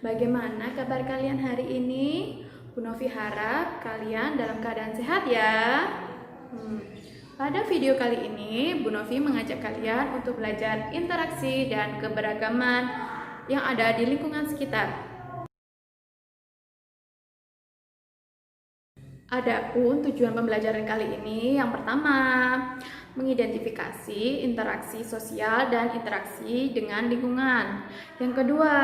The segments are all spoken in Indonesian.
Bagaimana kabar kalian hari ini? Bu Novi harap kalian dalam keadaan sehat ya. Pada video kali ini, Bu Novi mengajak kalian untuk belajar interaksi dan keberagaman yang ada di lingkungan sekitar. Adapun tujuan pembelajaran kali ini yang pertama, mengidentifikasi interaksi sosial dan interaksi dengan lingkungan. Yang kedua,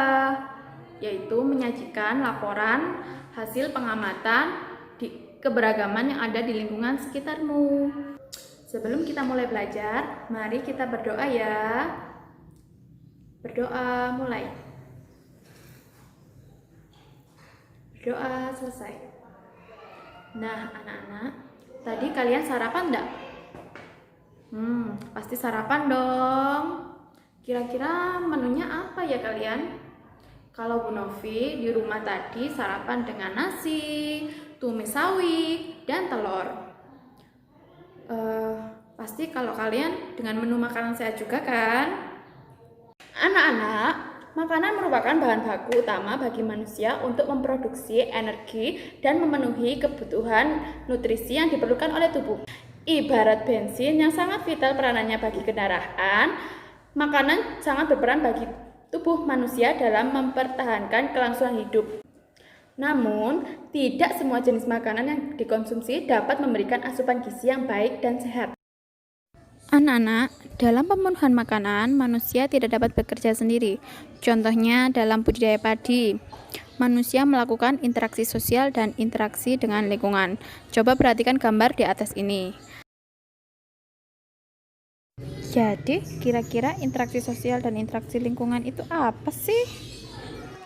yaitu menyajikan laporan hasil pengamatan di keberagaman yang ada di lingkungan sekitarmu. Sebelum kita mulai belajar, mari kita berdoa ya. Berdoa mulai. Berdoa selesai. Nah, anak-anak, tadi kalian sarapan enggak? Pasti sarapan dong. Kira-kira menunya apa ya kalian? Kalau Bu Novi di rumah tadi sarapan dengan nasi, tumis sawi, dan telur. Pasti kalau kalian dengan menu makanan sehat juga kan? Anak-anak, makanan merupakan bahan baku utama bagi manusia untuk memproduksi energi dan memenuhi kebutuhan nutrisi yang diperlukan oleh tubuh. Ibarat bensin yang sangat vital peranannya bagi kendaraan, makanan sangat berperan bagi tubuh manusia dalam mempertahankan kelangsungan hidup. Namun, tidak semua jenis makanan yang dikonsumsi dapat memberikan asupan gizi yang baik dan sehat. Anak-anak, dalam pemenuhan makanan, manusia tidak dapat bekerja sendiri. Contohnya dalam budidaya padi, manusia melakukan interaksi sosial dan interaksi dengan lingkungan. Coba perhatikan gambar di atas ini. Jadi, kira-kira interaksi sosial dan interaksi lingkungan itu apa sih?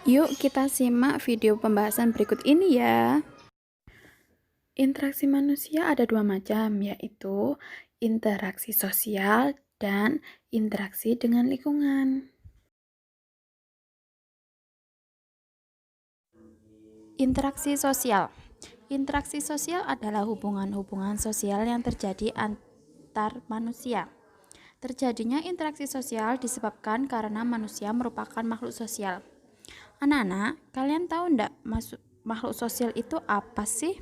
Yuk kita simak video pembahasan berikut ini ya. Interaksi manusia ada dua macam, yaitu interaksi sosial dan interaksi dengan lingkungan. Interaksi sosial. Interaksi sosial adalah hubungan-hubungan sosial yang terjadi antar manusia. Terjadinya interaksi sosial disebabkan karena manusia merupakan makhluk sosial. Anak-anak, kalian tahu enggak makhluk sosial itu apa sih?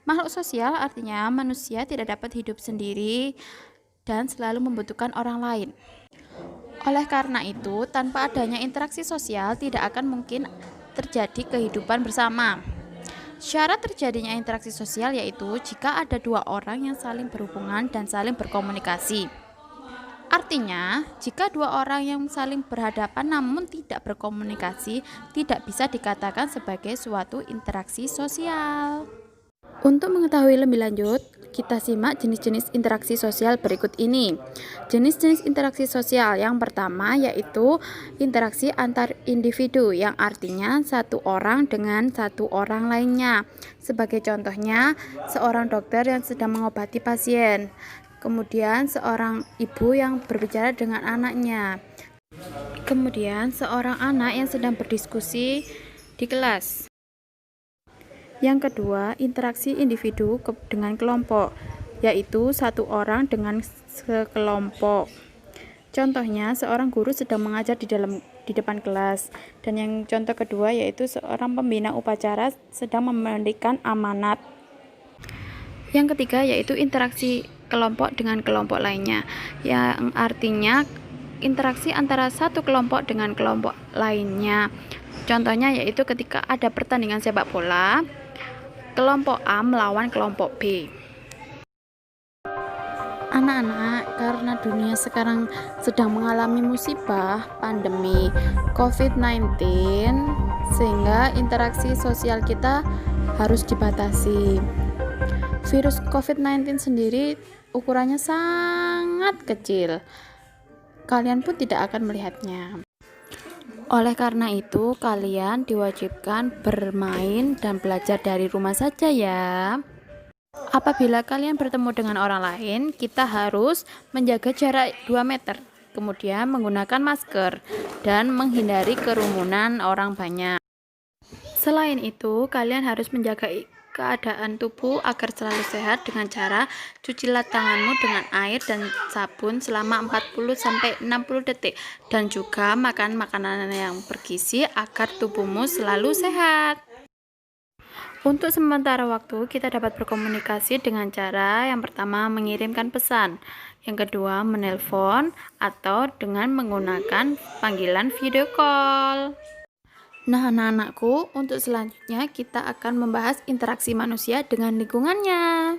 Makhluk sosial artinya manusia tidak dapat hidup sendiri dan selalu membutuhkan orang lain. Oleh karena itu, tanpa adanya interaksi sosial tidak akan mungkin terjadi kehidupan bersama. Syarat terjadinya interaksi sosial yaitu jika ada dua orang yang saling berhubungan dan saling berkomunikasi. Artinya, jika dua orang yang saling berhadapan namun tidak berkomunikasi, tidak bisa dikatakan sebagai suatu interaksi sosial. Untuk mengetahui lebih lanjut, kita simak jenis-jenis interaksi sosial berikut ini. Jenis-jenis interaksi sosial yang pertama yaitu interaksi antar individu, yang artinya satu orang dengan satu orang lainnya. Sebagai contohnya, seorang dokter yang sedang mengobati pasien, kemudian seorang ibu yang berbicara dengan anaknya, kemudian seorang anak yang sedang berdiskusi di kelas. Yang kedua, interaksi individu dengan kelompok, yaitu satu orang dengan sekelompok. Contohnya, seorang guru sedang mengajar di depan kelas. Dan yang contoh kedua yaitu seorang pembina upacara sedang memberikan amanat. Yang ketiga yaitu interaksi kelompok dengan kelompok lainnya, yang artinya interaksi antara satu kelompok dengan kelompok lainnya. Contohnya yaitu ketika ada pertandingan sepak bola, kelompok A melawan kelompok B. Anak-anak, karena dunia sekarang sedang mengalami musibah pandemi COVID-19, sehingga interaksi sosial kita harus dibatasi. Virus COVID-19 sendiri ukurannya sangat kecil. Kalian pun tidak akan melihatnya. Oleh karena itu, kalian diwajibkan bermain dan belajar dari rumah saja ya. Apabila kalian bertemu dengan orang lain, kita harus menjaga jarak 2 meter, kemudian menggunakan masker dan menghindari kerumunan orang banyak. Selain itu, kalian harus menjaga keadaan tubuh agar selalu sehat dengan cara cucilah tanganmu dengan air dan sabun selama 40-60 detik dan juga makan makanan yang bergizi agar tubuhmu selalu sehat. Untuk sementara waktu, kita dapat berkomunikasi dengan cara yang pertama mengirimkan pesan, yang kedua menelpon, atau dengan menggunakan panggilan video call. Nah, anak-anakku, untuk selanjutnya kita akan membahas interaksi manusia dengan lingkungannya.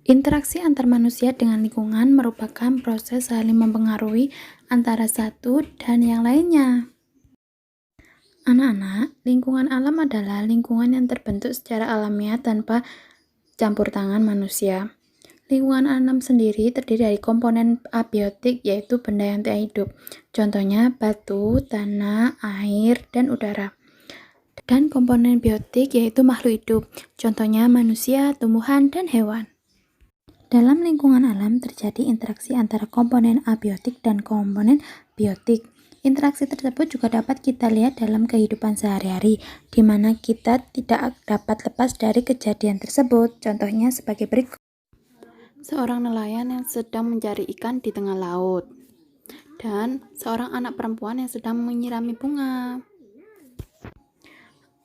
Interaksi antar manusia dengan lingkungan merupakan proses saling mempengaruhi antara satu dan yang lainnya. Anak-anak, lingkungan alam adalah lingkungan yang terbentuk secara alamiah tanpa campur tangan manusia. Lingkungan alam sendiri terdiri dari komponen abiotik, yaitu benda yang tidak hidup. Contohnya batu, tanah, air, dan udara. Dan komponen biotik yaitu makhluk hidup. Contohnya manusia, tumbuhan, dan hewan. Dalam lingkungan alam terjadi interaksi antara komponen abiotik dan komponen biotik. Interaksi tersebut juga dapat kita lihat dalam kehidupan sehari-hari, di mana kita tidak dapat lepas dari kejadian tersebut. Contohnya sebagai berikut. Seorang nelayan yang sedang mencari ikan di tengah laut, dan seorang anak perempuan yang sedang menyirami bunga.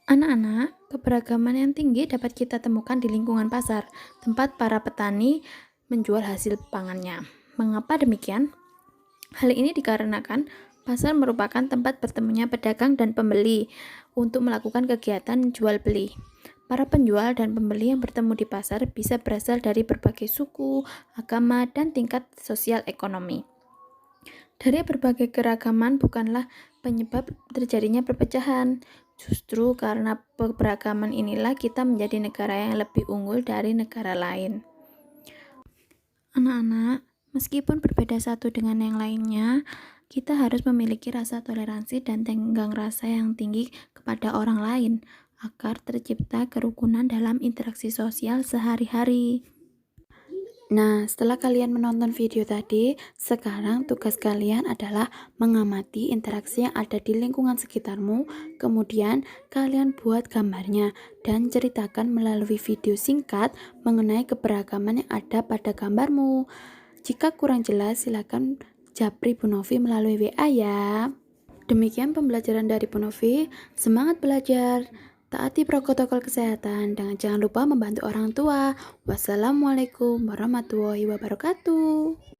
Anak-anak, keberagaman yang tinggi dapat kita temukan di lingkungan pasar, tempat para petani menjual hasil pangannya. Mengapa demikian? Hal ini dikarenakan pasar merupakan tempat bertemunya pedagang dan pembeli untuk melakukan kegiatan jual beli. Para penjual dan pembeli yang bertemu di pasar bisa berasal dari berbagai suku, agama, dan tingkat sosial ekonomi. Dari berbagai keragaman bukanlah penyebab terjadinya perpecahan. Justru karena keberagaman inilah kita menjadi negara yang lebih unggul dari negara lain. Anak-anak, meskipun berbeda satu dengan yang lainnya, kita harus memiliki rasa toleransi dan tenggang rasa yang tinggi kepada orang lain, agar tercipta kerukunan dalam interaksi sosial sehari-hari. Nah, setelah kalian menonton video tadi, sekarang tugas kalian adalah mengamati interaksi yang ada di lingkungan sekitarmu, kemudian kalian buat gambarnya dan ceritakan melalui video singkat mengenai keberagaman yang ada pada gambarmu. Jika kurang jelas, silakan japri Bu Novi melalui WA ya. Demikian pembelajaran dari Bu Novi. Semangat belajar, taati protokol kesehatan, dan jangan lupa membantu orang tua. Wassalamualaikum warahmatullahi wabarakatuh.